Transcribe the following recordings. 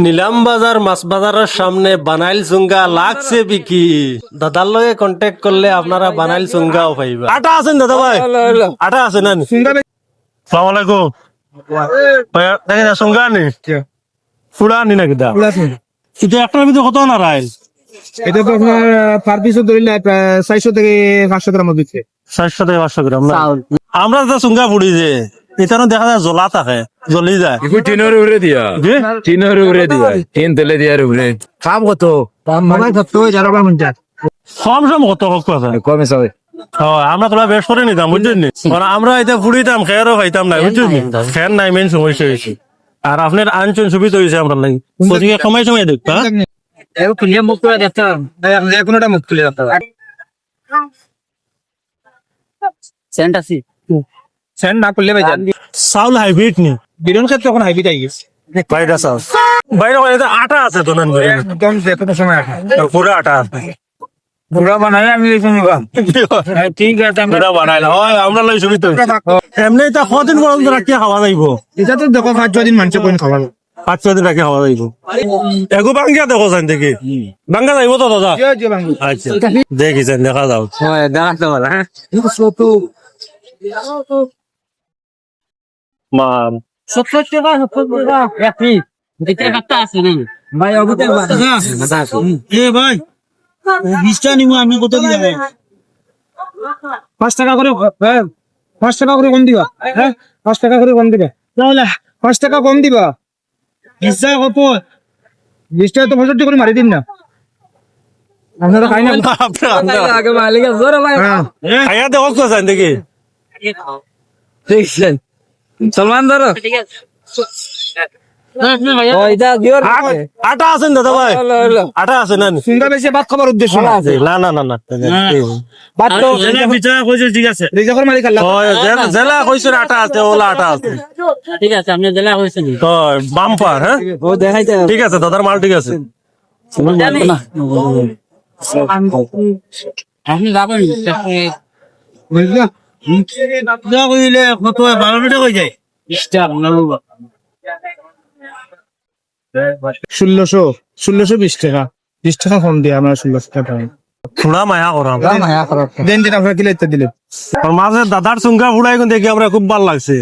নিলাম বাজার মাছ বাজারের সামনে বানাইল চুঙ্গা লাগছে বিকি দাদার লগে কন্ট্যাক্ট করলে আপনারা বানাইল চুঙ্গাও পাইবা। আটা আছেন দাদা ভাই? আটা আছে না? সালাম আলাইকুম। দেখেন চুঙ্গা নি ফুড়া আনি নাকি দা? এটা একটার ভিতরে কত না রাইল? এটা তো আপনার পার পিসও ধরলে 400 থেকে 500 গ্রাম দিচ্ছে। 400 থেকে 500 গ্রাম না? আমরা তো চুঙ্গা ফুড়ি যে এটা দেখা যায় জ্বলা থাকে, জ্বলি যায়। টিনের উপরে দিয়া টিন তেলে দিয়ার উপরে কাম কত? মোবাইল কত? 1150 কম সম কত কথা কমে সবে আমরা তোলা বেশ করে নিতাম বুঝছেন নি? আমরা এটা ফুড়িতাম খেয়ারও খাইতাম না বুঝছেন নি? খেয়ার নাই মেন সমস্যা হয়েছে। আর আপনার আনচন সুবিধা হয়েছে আমরা লাগি সময় সময় দেখবা মুখ তুলে দেখতাম, কোনোটা মুখ তুলে দেখতাম। সেন্ড না করলে ভাই চাউল হাইব্রিড নি বিরন ক্ষেত্রে তখন হাইব্রিড আই গেছে। বাইরে চাউল বাইরে আটা আছে তো নান একদম যে কোনো সময় আসে পুরো আটা আছে। পুরা বানাই আমি ঠিক আছে পুরা বানাই না হয় আমরা লই সুবিধা হয়েছে। এমনি এটা কদিন পর্যন্ত রাখিয়া খাওয়া যাইব? এটা তো দেখো 5-6 দিন মানুষ কোন খাবার 5-6 দিন রাখিয়া খাওয়া যাইব। এগো বাঙ্গিয়া দেখো যান দেখি বাঙ্গা যাইব তো দাদা? আচ্ছা দেখিছেন দেখা যাও দেখাতে পারা। হ্যাঁ মা 70 টাকা 70 টাকা এক পিস। এটা একটা আছে না ভাই? অবুতে এ ভাই 20 টা নিমু আমি কত দিই যাবে? 5 টাকা করে 5 টাকা করে কম দিবা। হ্যাঁ 5 টাকা করে কম দিবা তাহলে 5 টাকা কম দিবা। 20 টাকা কত? 20 টাকা তো 65 করে মারি দিন না আপনারা খাই না আগে মালিক জোরে ভাই খাইয়া দেখো তো যান দেখি দেখছেন সলমান ধরো ঠিক আছে। আটা আছেন দাদা ভাই? আটা আছে না? সুন্দর বেশি ভাত খাবার উদ্দেশ্য না না না না না ভাত তো বিচার কইছে ঠিক আছে রিজার্ভের মালিক আল্লাহ জেলা কইছে আটা আছে ওলা আটা আছে ঠিক আছে আপনি জেলা হয়েছেন তো বাম্পার। হ্যাঁ ও দেখাইতে ঠিক আছে দাদার মাল ঠিক আছে। আপনি যাবেন বুঝলা কইলে কত 12 মিনিট হয়ে যায় 1620 টাকা 20 টাকা কম দিয়ে আমরা 16 টাকা পাই। থোড়া মায়া করাম দেন দিন আপনারা কিলাইতে দিলেন মাঝে দাদার চুঙ্গা ফুড়াই দেখি আমরা খুব ভালো লাগছে।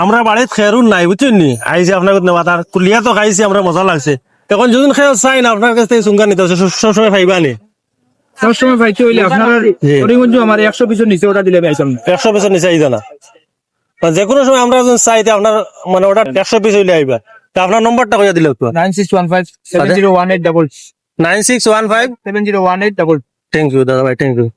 আমরা বাড়িতে খেয়ারুন নাই বুঝছেন নি আইসি আপনার নেওয়া তার কুলিয়া তো খাইছি আমরা মজা লাগছে। এখন যদি খেয়াল চাই না আপনার কাছ থেকে চুঙ্গা নিতে হচ্ছে সবসময় পাইবা নি? সবসময় পাইতে হইলে আপনার করিমগঞ্জ আমার 100 পিসের নিচে ওটা দিলে পাইতাম 100 পিসের নিচে আইতা না। যে কোনো সময় আমরা যখন চাইতে আপনার মানে ওটা 100 পিস হইলে আইবা। তা আপনার নম্বরটা কইয়া দিলে একটু 9615 7018 9615 7018 থ্যাংক ইউ দাদা ভাই থ্যাংক ইউ।